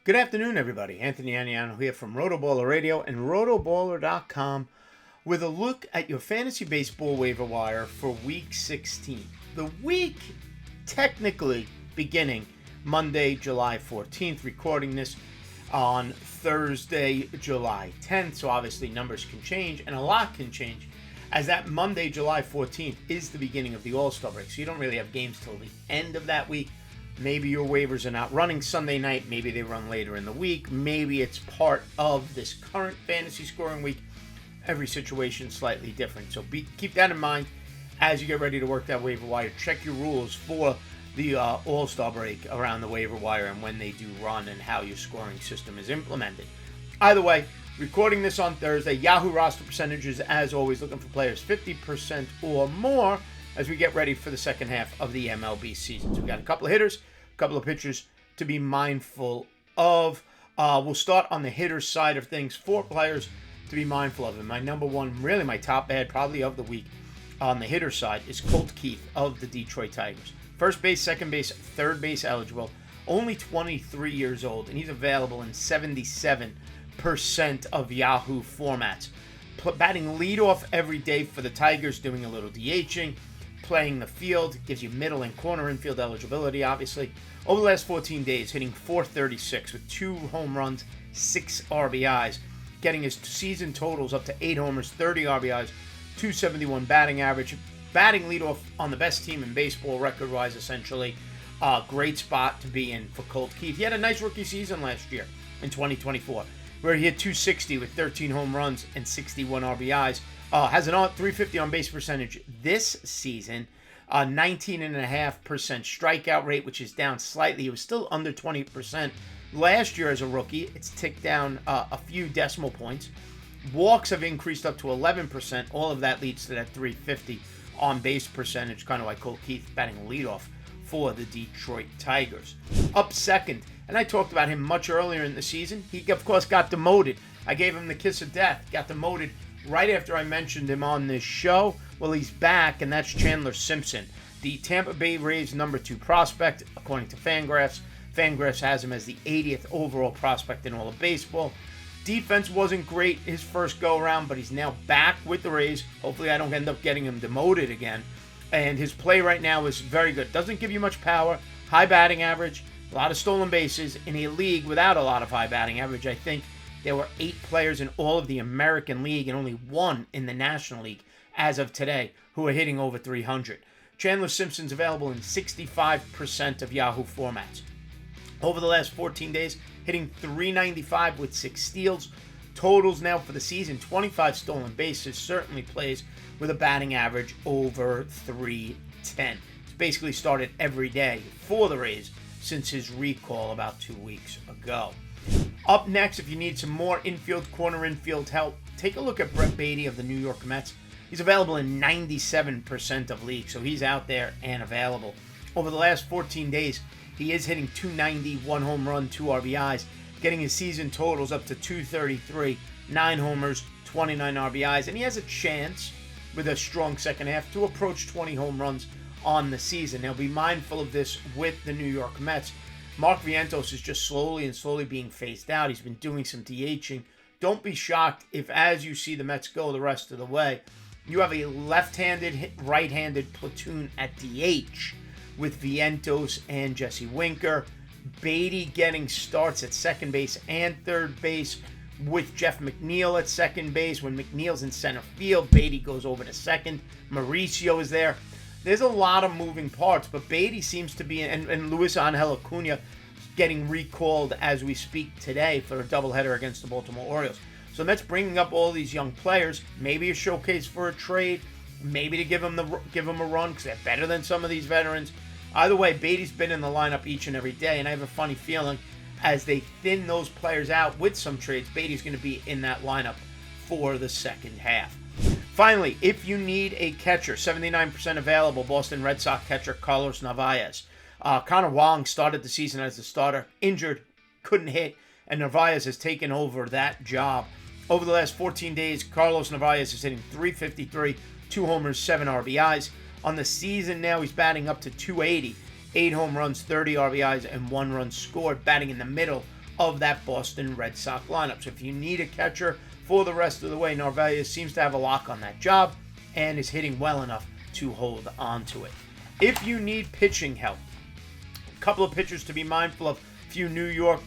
Good afternoon, everybody. Anthony Aniano here from RotoBaller Radio and rotoballer.com with a look at your fantasy baseball waiver wire for Week 16. The week technically beginning Monday, July 14th, recording this on Thursday, July 10th. So obviously numbers can change and a lot can change, as that Monday, July 14th is the beginning of the All-Star break. So you don't really have games till the end of that week. Maybe your waivers are not running Sunday night. Maybe they run later in the week. Maybe it's part of this current fantasy scoring week. Every situation is slightly different. So keep that in mind as you get ready to work that waiver wire. Check your rules for the All-Star break around the waiver wire and when they do run and how your scoring system is implemented. Either way, recording this on Thursday, Yahoo roster percentages, as always, looking for players 50% or more as we get ready for the second half of the MLB season. So we got a couple of hitters, a couple of pitchers to be mindful of. We'll start on the hitter side of things. 4 players to be mindful of. And my number one, really my top ad probably of the week on the hitter side is Colt Keith of the Detroit Tigers. First base, second base, third base eligible. Only 23 years old, and he's available in 77% of Yahoo formats. Batting leadoff every day for the Tigers, doing a little DHing. Playing the field, gives you middle and corner infield eligibility, obviously. Over the last 14 days, hitting .436 with 2 home runs, 6 RBIs, getting his season totals up to 8 homers, 30 RBIs, .271 batting average, batting leadoff on the best team in baseball, record-wise, essentially. Great spot to be in for Colt Keith. He had a nice rookie season last year in 2024, where he hit .260 with 13 home runs and 61 RBIs. Has an 350 on base percentage this season, 19.5% strikeout rate, which is down slightly. It was still under 20% last year as a rookie. It's ticked down a few decimal points. Walks have increased up to 11%. All of that leads to that 350 on base percentage, kind of like Colt Keith batting leadoff for the Detroit Tigers. Up second, and I talked about him much earlier in the season. He, of course, got demoted. I gave him the kiss of death. Got demoted right after I mentioned him on this show. Well, he's back, and that's Chandler Simpson, the Tampa Bay Rays number 2 prospect, according to Fangraphs. Fangraphs has him as the 80th overall prospect in all of baseball. Defense wasn't great his first go-around, but he's now back with the Rays. Hopefully I don't end up getting him demoted again. And his play right now is very good. Doesn't give you much power, high batting average, a lot of stolen bases. In a league without a lot of high batting average, I think there were 8 players in all of the American League and only 1 in the National League as of today who are hitting over 300. Chandler Simpson's available in 65% of Yahoo formats. Over the last 14 days, hitting .395 with 6 steals. Totals now for the season, 25 stolen bases, certainly plays with a batting average over .310. He's basically started every day for the Rays since his recall about 2 weeks ago. Up next, if you need some more corner infield help, take a look at Brett Baty of the New York Mets. He's available in 97% of leagues, so he's out there and available. Over the last 14 days, he is hitting .290, 1 home run, 2 RBIs, getting his season totals up to .233, 9 homers, 29 RBIs, and he has a chance with a strong second half to approach 20 home runs on the season. Now, be mindful of this with the New York Mets. Mark Vientos is just slowly being phased out. He's been doing some DHing. Don't be shocked if, as you see the Mets go the rest of the way, you have a left-handed, right-handed platoon at DH with Vientos and Jesse Winker. Baty getting starts at second base and third base with Jeff McNeil at second base. When McNeil's in center field, Baty goes over to second. Mauricio is there. There's a lot of moving parts, but Baty seems to be, and Luis Angel Acuna getting recalled as we speak today for a doubleheader against the Baltimore Orioles. So that's bringing up all these young players, maybe a showcase for a trade, maybe to give them a run because they're better than some of these veterans. Either way, Baty's been in the lineup each and every day, and I have a funny feeling as they thin those players out with some trades, Baty's going to be in that lineup for the second half. Finally, if you need a catcher, 79% available, Boston Red Sox catcher Carlos Narvaez. Connor Wong started the season as the starter, injured, couldn't hit, and Narvaez has taken over that job. Over the last 14 days, Carlos Narvaez is hitting .353, 2 homers, 7 RBIs. On the season now, he's batting up to .280, 8 home runs, 30 RBIs, and 1 run scored, batting in the middle of that Boston Red Sox lineup. So if you need a catcher for the rest of the way, Narvaez seems to have a lock on that job and is hitting well enough to hold on to it. If you need pitching help, a couple of pitchers to be mindful of. A few New York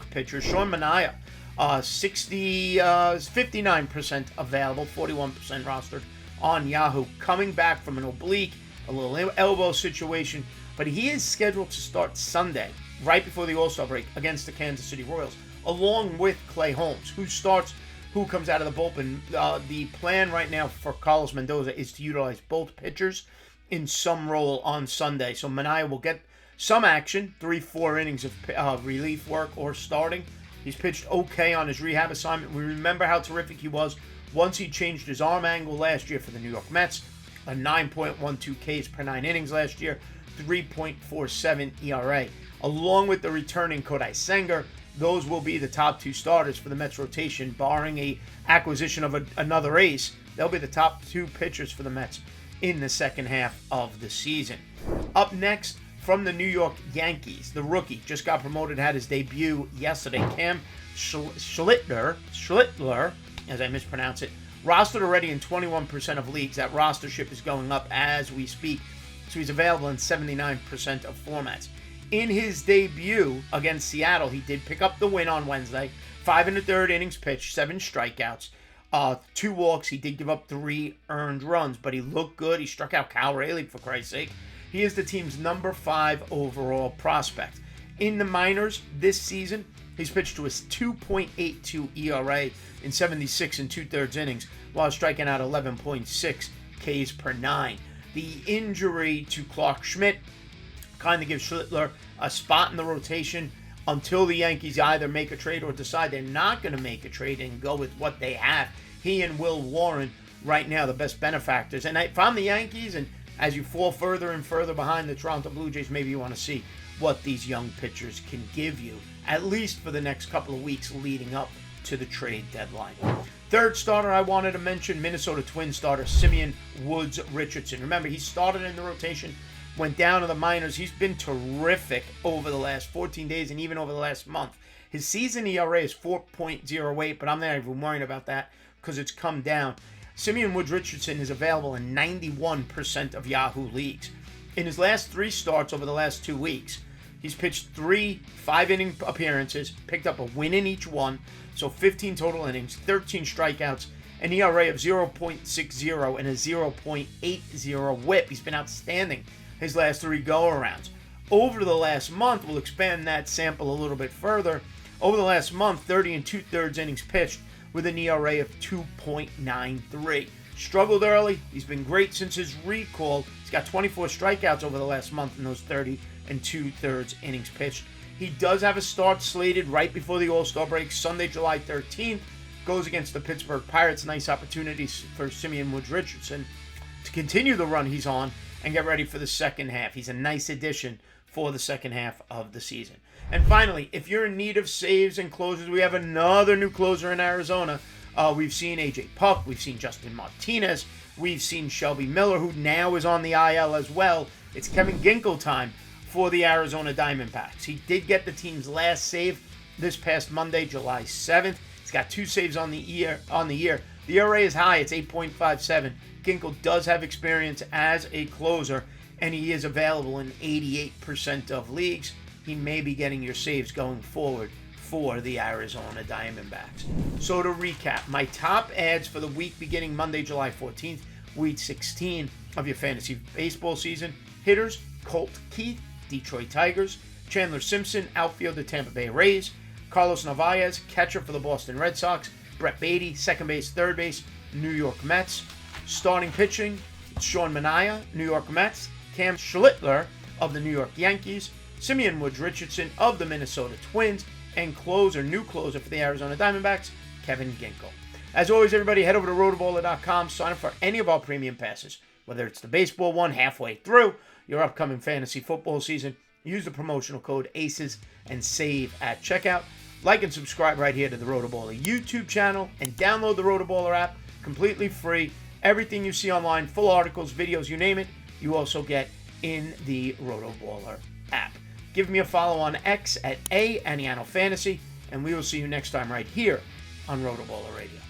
pitchers. Sean Manaea, 59% available, 41% rostered on Yahoo. Coming back from an oblique, a little elbow situation, but he is scheduled to start Sunday, right before the All-Star break, against the Kansas City Royals, along with Clay Holmes, who comes out of the bullpen. The plan right now for Carlos Mendoza is to utilize both pitchers in some role on Sunday. So Manaea will get some action, 3-4 innings of relief work or starting. He's pitched okay on his rehab assignment. We remember how terrific he was once he changed his arm angle last year for the New York Mets. A 9.12 Ks per 9 innings last year, 3.47 ERA. Along with the returning Kodai Senga, those will be the top two starters for the Mets rotation, barring a acquisition of another ace. They'll be the top two pitchers for the Mets in the second half of the season. Up next, from the New York Yankees, the rookie just got promoted, had his debut yesterday. Cam Schlittler, as I mispronounce it, rostered already in 21% of leagues. That rostership is going up as we speak, so he's available in 79% of formats. In his debut against Seattle, he did pick up the win on Wednesday. 5 1/3 innings pitched, 7 strikeouts, 2 walks. He did give up 3 earned runs, but he looked good. He struck out Cal Raleigh, for Christ's sake. He is the team's number 5 overall prospect. In the minors this season, he's pitched to a 2.82 ERA in 76 2/3 innings, while striking out 11.6 Ks per 9. The injury to Clark Schmidt kind of gives Schlittler a spot in the rotation until the Yankees either make a trade or decide they're not going to make a trade and go with what they have. He and Will Warren right now the best benefactors. And if I'm the Yankees, and as you fall further and further behind the Toronto Blue Jays, maybe you want to see what these young pitchers can give you, at least for the next couple of weeks leading up to the trade deadline. Third starter I wanted to mention, Minnesota Twins starter Simeon Woods Richardson. Remember, he started in the rotation, went down to the minors. He's been terrific over the last 14 days and even over the last month. His season ERA is 4.08, but I'm not even worrying about that because it's come down. Simeon Woods Richardson is available in 91% of Yahoo leagues. In his last 3 starts over the last 2 weeks, he's pitched 3 5-inning appearances, picked up a win in each one, so 15 total innings, 13 strikeouts, an ERA of 0.60 and a 0.80 whip. He's been outstanding his last 3 go-arounds. Over the last month, we'll expand that sample a little bit further. Over the last month, 30 2/3 innings pitched with an ERA of 2.93. Struggled early. He's been great since his recall. He's got 24 strikeouts over the last month in those 30 2/3 innings pitched. He does have a start slated right before the All-Star break, Sunday, July 13th. Goes against the Pittsburgh Pirates. Nice opportunities for Simeon Woods Richardson to continue the run he's on and get ready for the second half. He's a nice addition for the second half of the season. And finally, if you're in need of saves and closers, we have another new closer in Arizona. We've seen A.J. Puck. We've seen Justin Martinez. We've seen Shelby Miller, who now is on the IL as well. It's Kevin Ginkel time for the Arizona Diamondbacks. He did get the team's last save this past Monday, July 7th. He's got 2 saves on the year. The ERA is high. It's 8.57. Ginkel does have experience as a closer, and he is available in 88% of leagues. He may be getting your saves going forward for the Arizona Diamondbacks. So to recap, my top ads for the week beginning Monday, July 14th, week 16 of your fantasy baseball season. Hitters, Colt Keith, Detroit Tigers. Chandler Simpson, outfielder, Tampa Bay Rays. Carlos Narvaez, catcher for the Boston Red Sox. Brett Beatty, second base, third base, New York Mets. Starting pitching, Sean Manaea, New York Mets. Cam Schlittler of the New York Yankees. Simeon Woods Richardson of the Minnesota Twins. And new closer for the Arizona Diamondbacks, Kevin Ginkel. As always, everybody, head over to rotoballer.com. Sign up for any of our premium passes, whether it's the baseball one halfway through your upcoming fantasy football season. Use the promotional code ACES and save at checkout. Like and subscribe right here to the RotoBaller YouTube channel and download the RotoBaller app completely free. Everything you see online, full articles, videos, you name it, you also get in the RotoBaller app. Give me a follow on X at Aniano Fantasy, and we will see you next time right here on RotoBaller Radio.